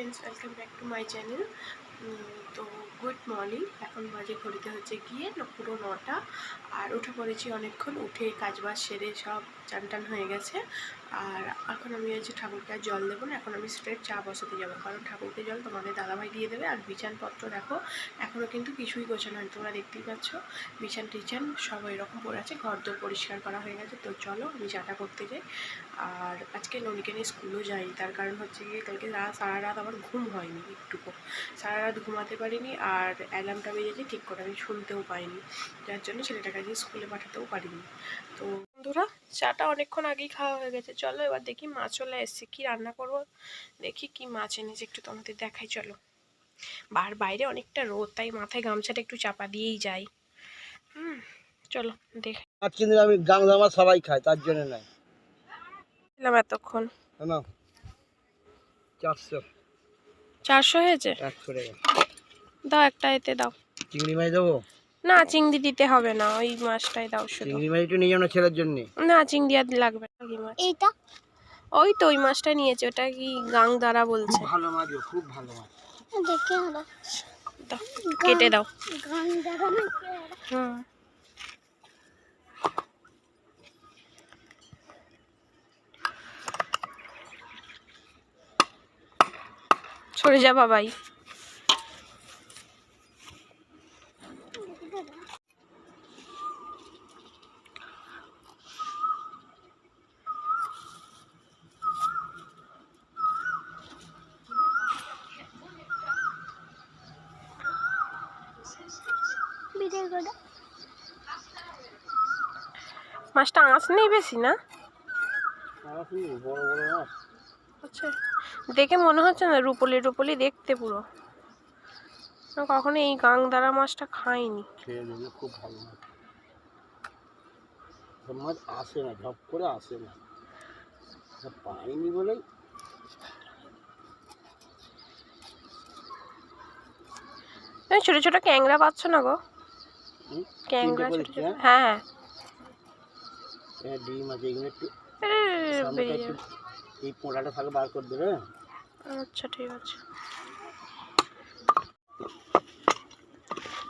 Friends welcome back to my channel. तो good morning. এখন বাজে ঘড়িতে হচ্ছে গিয়ে পুরো 9টা আর উঠে পড়েছি অনেকক্ষণ। উঠে কাজবাজ সেরে সব চান হয়ে গেছে। আর এখন আমি হচ্ছে ঠাকুরকে আর জল দেবো না, এখন আমি স্ট্রেট চা বসাতে যাবো, কারণ ঠাকুরকে জল তোমাদের দাদাভাই দিয়ে দেবে। আর বিছানপত্র দেখো এখনও কিন্তু কিছুই গোছানো হয়নি, তোমরা দেখতেই পাচ্ছ বিছান টিছান সব এরকম পড়ে আছে, ঘর দোর পরিষ্কার করা হয়ে গেছে। তো চলো আমি চাটা করতে যাই। আর আজকে ননিকে নিয়ে স্কুলও যাই, তার কারণ হচ্ছে গিয়ে কালকে সারা রাত আমার ঘুম হয়নি, একটুকু সারা রাত ঘুমাতে পারিনি। আর অ্যালার্মটা বেজেছে ঠিক করে আমি শুনতেও পাইনি, যার জন্য ছেলেটাকে আজকে স্কুলে পাঠাতেও পারিনি। তো বন্ধুরা চাটা অনেকক্ষণ আগেই খাওয়া হয়ে গেছে। চলো এবার দেখি মাছ চলে এসছে, কি রান্না করবো দেখি, কি মাছ এনেছে একটু তোমাদের দেখাই। চলো, বাইরে অনেকটা রোদ, তাই মাথায় গামছাটা একটু চাপা দিয়েই যাই। চলো দেখ। আজ কিন্তু আমি গাংলা মাছ সবাই খায়, তার জন্য নাই এতক্ষণ। 400 হয়েছে, 100 টাকা দাও একটা, এতে দাও। চিংড়ি মাছ দেবো? না চিংড়ি দিতে হবে না, ওই মাছটাই দাও শুধু। চিংড়ি মাছ একটু নিয়ে যাও না ছেলের জন্য। না চিংড়ি আর লাগবে না। কি মাছ এইটা? ওই তো ওই মাছটা নিয়েছে, ওটা কি গাংদারা বলছে। ভালো মাছ, খুব ভালো মাছ। দেখে হলো, কেটে দাও। গাংদারা না? হুম, সরে যা বাবাই। মাছটা আঁশ নেই বেশি না? বড় বড় মাছ। আচ্ছা, দেখে মনে হচ্ছে না রুপলি রুপলি দেখতে পুরো। কখনো এই গাংদারা মাছটা খাইনি। খেয়ে নেবে, খুব ভালো মাছ। সব মাছ আসে না, ঝপ করে আসে না, পাইনি বলেই। ছোট ছোট ক্যাংরা পাচ্ছ না গো? ক্যাংরা ছোট ছোট, হ্যাঁ হ্যাঁ ডিম আছে, এগুলো একটু বেরিয়ে। এই পোড়াটা থাকে বার করে দেবে। আচ্ছা ঠিক আছে।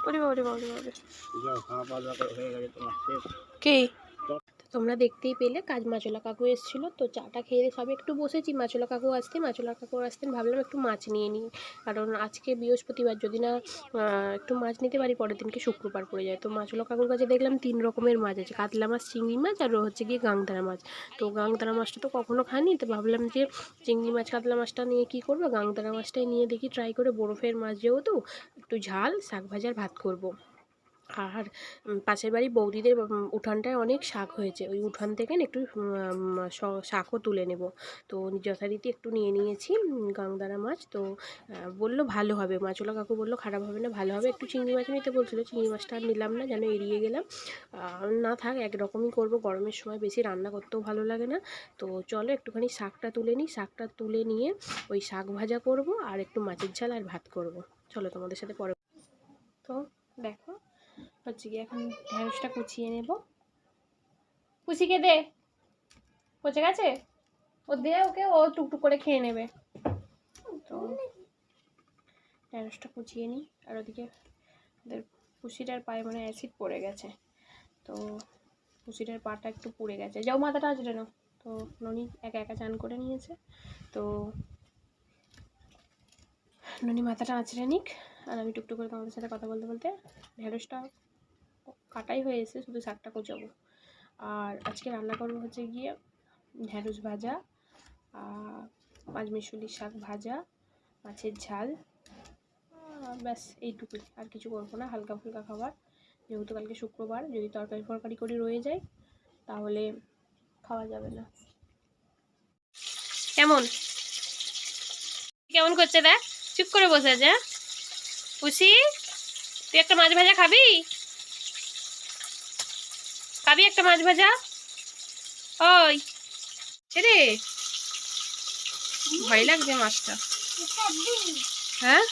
ওরে বাবা, ওরে বাবা, যাও খাওয়া দাওয়া হয়ে গেছে তোমার শেষ? কি তোমরা দেখতেই পেলে, কাজ মাছলা কাকু এসেছিলো, তো চাটা খেয়ে সবে একটু বসেছি। মাছলা কাকু আসতেন, ভাবলাম একটু মাছ নিয়ে নিই, কারণ আজকে বৃহস্পতিবার, যদি না একটু মাছ নিতে পারি পরের দিনকে শুক্রবার পড়ে যায়। তো মাছলা কাকুর কাছে দেখলাম 3 রকমের মাছ আছে, কাতলা মাছ, চিংড়ি মাছ আর হচ্ছে গিয়ে গাংদারা মাছ। তো গাংদারা মাছটা তো কখনো খাইনি, তো ভাবলাম যে চিংড়ি মাছ কাতলা মাছটা নিয়ে কী করবো, গাংদারা মাছটাই নিয়ে দেখি ট্রাই করে। বরফের মাছ যেহেতু একটু ঝাল, শাক ভাজার ভাত করব। আর পাশের বাড়ি বৌদিদের উঠানটায় অনেক শাক হয়েছে, ওই উঠান থেকে একটু শাকও তুলে নেব। তো যথারীতি একটু নিয়ে নিয়েছি গাংদারা মাছ। তো বললো ভালো হবে, মাছলা কাকু বললো খারাপ হবে না, ভালো হবে। একটু চিংড়ি মাছ নিতে বলছিলো, চিংড়ি মাছটা আর নিলাম না, যেন এড়িয়ে গেলাম। না থাক, একরকমই করবো, গরমের সময় বেশি রান্না করতেও ভালো লাগে না। তো চলো একটুখানি শাকটা তুলে নিই, শাকটা তুলে নিয়ে ওই শাক ভাজা করব আর একটু মাছের ঝাল আর ভাত করব। চলো তোমাদের সাথে পরে। তো দেখো হচ্ছে কি, এখন ঢ্যাঁড়সটা কুচিয়ে নেব। কুচিকে দে, পচে গেছে, ও দে ওকে, ও টুকটুক করে খেয়ে নেবে। তো ঢ্যাঁড়সটা কুচিয়ে নিই। আর ওদিকে ওদের পুষিটার পায়ে মানে অ্যাসিড পড়ে গেছে, তো পুষিটার পাটা একটু পুড়ে গেছে। যাও মাথাটা আঁচড়ে নাও। তো ননি একা একা চান করে নিয়েছে, তো ননি মাথাটা আঁচড়ে নিক, আর আমি টুকটুক করে তোমাদের সাথে কথা বলতে বলতে ঢ্যাঁড়সটা কাটাই হয়ে এসে, শুধু শাকটা কোচাবো। আর আজকে রান্না করবো হচ্ছে গিয়ে ঢ্যাঁড়স ভাজা, পাঁচমিশালি শাক ভাজা, মাছের ঝাল, ব্যাস এইটুকুই, আর কিছু করবো না। হালকা ফুলকা খাবার, যেহেতু কালকে শুক্রবার, যদি তরকারি ফরকারি করে রয়ে যায় তাহলে খাওয়া যাবে না। কেমন কেমন করছে দেখ, চুপ করে বসে আছে। পুষি তুই একটা মাছ ভাজা খাবি? একটা মাছ ভাজা? ওই রে, ভয় লাগছে মাছটা। হ্যাঁ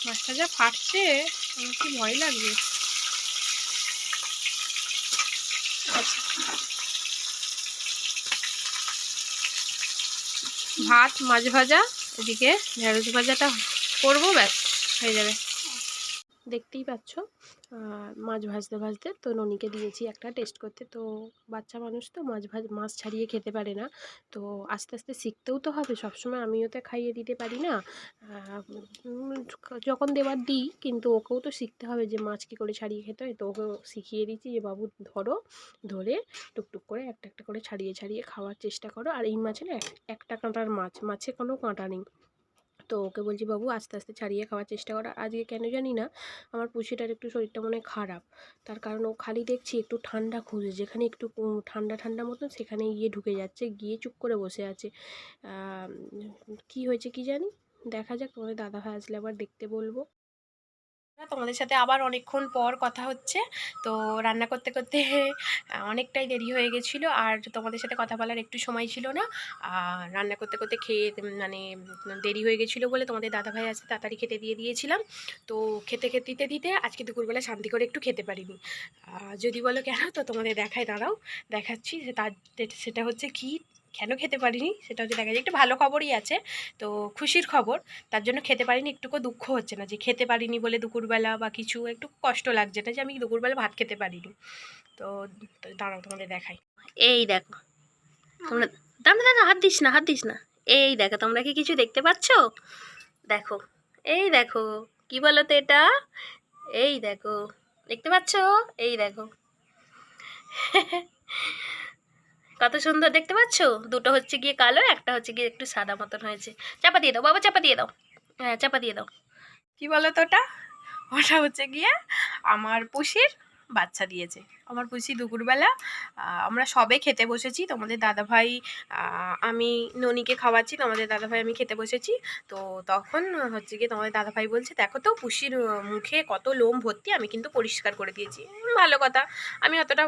মাছটা যা ফাটছে, আমার কি ভয় লাগবে। আচ্ছা ভাত, মাছ ভাজা, এদিকে ঢেঁড়স ভাজাটা করবো, ব্যাস হয়ে যাবে। দেখতেই পাচ্ছ মাছ ভাজতে ভাজতে তো ননিকে দিয়েছি একটা টেস্ট করতে। তো বাচ্চা মানুষ তো মাছ ছাড়িয়ে খেতে পারে না, তো আস্তে আস্তে শিখতেও তো হবে, সবসময় আমিও তো খাইয়ে দিতে পারি না। যখন দেবার দিই, কিন্তু ওকেও তো শিখতে হবে যে মাছ কী করে ছাড়িয়ে খেতে হয়। তো ওকেও শিখিয়ে দিচ্ছি যে বাবু ধরো, ধরে টুকটুক করে একটা একটা করে ছাড়িয়ে ছাড়িয়ে খাওয়ার চেষ্টা করো। আর এই মাছে না একটা কাঁটার মাছে কোনো কাঁটা নেই। তো ওকে বলছি বাবু আস্তে আস্তে ছাড়িয়ে খাওয়ার চেষ্টা করা। আজকে কেন জানি না আমার পুষিটার একটু শরীরটা মনে হয় খারাপ, তার কারণ ও খালি দেখছি একটু ঠান্ডা খুঁজে, যেখানে একটু ঠান্ডা ঠান্ডা মতন সেখানে গিয়ে ঢুকে যাচ্ছে, গিয়ে চুপ করে বসে আছে। কি হয়েছে কি জানি, দেখা যাক, তোমাদের দাদাভাই আসলে আবার দেখতে বলবো। তোমাদের সাথে আবার অনেকক্ষণ পর কথা হচ্ছে। তো রান্না করতে করতে অনেকটাই দেরি হয়ে গেছিলো, আর তোমাদের সাথে কথা বলার একটু সময় ছিল না। আর রান্না করতে করতে খেয়ে মানে দেরি হয়ে গেছিলো বলে তোমাদের দাদাভাই আসতে তাড়াতাড়ি খেতে দিয়ে দিয়েছিলাম। তো খেতে খেতে দিতে দিতে আজকে দুপুরবেলা শান্তি করে একটু খেতে পারিনি। যদি বলো কেন, তো তোমাদের দেখাই, দাঁড়াও দেখাচ্ছি। সেটা হচ্ছে কি, কেন খেতে পারিনি সেটা হচ্ছে, দেখা যায় একটু ভালো খবরই আছে, তো খুশির খবর। তার জন্য খেতে পারিনি, একটুকু দুঃখ হচ্ছে না যে খেতে পারিনি বলে দুপুরবেলা বা কিছু, একটু কষ্ট লাগছে না যে আমি দুপুরবেলা ভাত খেতে পারিনি। তো দাঁড়াও তোমাদের দেখাই। এই দেখো তোমরা, দাঁড়া দাঁড়া, হাত দিস না, হাত দিস না। এই দেখো, তোমরা কি কিছু দেখতে পাচ্ছ? দেখো, এই দেখো, কি বলো তো এটা? এই দেখো, দেখতে পাচ্ছ? এই দেখো কত সুন্দর দেখতে পাচ্ছ? দুটো হচ্ছে গিয়ে কালো, একটা হচ্ছে গিয়ে একটু সাদা মতন হয়েছে। চাপা দিয়ে দাও বাবা, চাপা দিয়ে দাও। হ্যাঁ, চাপা দিয়ে দাও। কি বলো তো ওটা? ওটা হচ্ছে গিয়ে আমার পুষির বাচ্চা দিয়েছে। আমার পুষি দুপুরবেলা আমরা সবে খেতে বসেছি, তোমাদের দাদাভাই, আমি ননিকে খাওয়াচ্ছি, তোমাদের দাদাভাই আমি খেতে বসেছি। তো তখন হচ্ছে গিয়ে তোমাদের দাদাভাই বলছে দেখো তো পুষির মুখে কত লোম ভর্তি, আমি কিন্তু পরিষ্কার করে দিয়েছি। ভালো কথা, আমি অতটা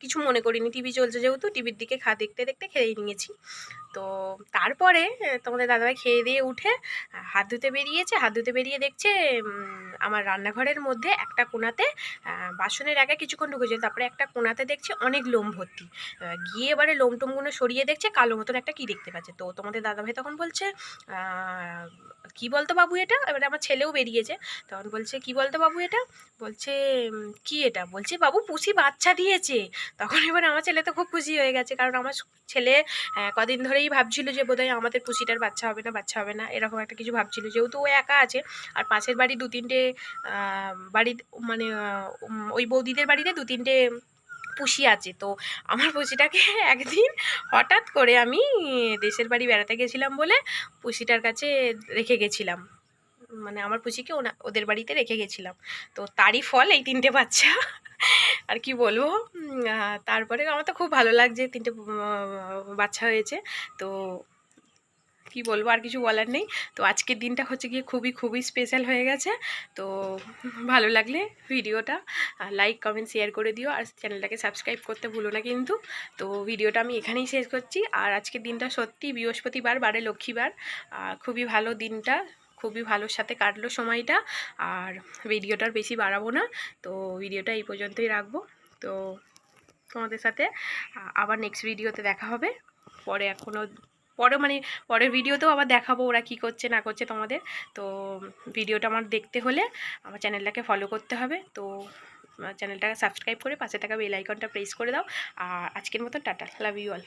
কিছু মনে করিনি, টিভি চলছে যেহেতু, টিভির দিকে দেখতে দেখতে খেয়েই নিয়েছি। তো তারপরে তোমাদের দাদাভাই খেয়ে দিয়ে উঠে হাত ধুতে বেরিয়েছে, হাত ধুতে বেরিয়ে দেখছে আমার রান্নাঘরের মধ্যে একটা কোণাতে বাসনের আগে কিছুক্ষণ ঢুকেছে, তারপরে একটা কোণাতে দেখছে অনেক লোম ভর্তি। গিয়ে এবারে লোম টোমগুলো সরিয়ে দেখছে কালো মতন একটা কি দেখতে পাচ্ছে। তো তোমাদের দাদাভাই তখন বলছে কি বলতো বাবু এটা? এবারে আমার ছেলেও বেরিয়েছে, তখন বলছে কি বলতো বাবু এটা? বলছে কি এটা? বলছে বাবু পুষি বাচ্চা দিয়েছে। তখন এবার আমার ছেলে তো খুব খুশি হয়ে গেছে, কারণ আমার ছেলে কদিন ধরেই ভাবছিল যে বোধহয় আমাদের পুষিটার বাচ্চা হবে না, বাচ্চা হবে না, এরকম একটা কিছু ভাবছিল, যেহেতু ও একা আছে। আর পাশের বাড়ি দু তিনটে বাড়ি, মানে ওই বৌদিদের বাড়িতে দু তিনটে পুষি আছে। তো আমার পুষিটাকে একদিন হঠাৎ করে আমি দেশের বাড়ি বেড়াতে গেছিলাম বলে পুষিটার কাছে রেখে গেছিলাম, মানে আমার পুষিকে ওদের বাড়িতে রেখে গেছিলাম। তো তারই ফল এই তিনটে বাচ্চা। আর কি বলবো, তারপরে আমার তো খুব ভালো লাগছে, তিনটে বাচ্চা হয়েছে। তো কি বলবো, আর কিছু বলার নেই। তো আজকের দিনটা হচ্ছে গিয়ে খুবই খুবই স্পেশাল হয়ে গেছে। তো ভালো লাগলে ভিডিওটা লাইক কমেন্ট শেয়ার করে দিও, আর চ্যানেলটাকে সাবস্ক্রাইব করতে ভুলো না কিন্তু। তো ভিডিওটা আমি এখানেই শেষ করছি। আর আজকের দিনটা সত্যি বৃহস্পতিবার, বারে লক্ষ্মীবার, খুবই ভালো দিনটা, খুবই ভালোর সাথে কাটলো সময়টা। আর ভিডিওটার বেশি বাড়াবো না, তো ভিডিওটা এই পর্যন্তই রাখবো। তো তোমাদের সাথে আবার নেক্সট ভিডিওতে দেখা হবে। পরের ভিডিওতেও আবার দেখাবো ওরা কি করছে না করছে তোমাদের। তো ভিডিওটা আমার দেখতে হলে আমার চ্যানেলটাকে ফলো করতে হবে। তো চ্যানেলটাকে সাবস্ক্রাইব করে পাশে থাকা বেল আইকনটা প্রেস করে দাও। আর আজকের মতো টাটা, লাভ ইউ অল।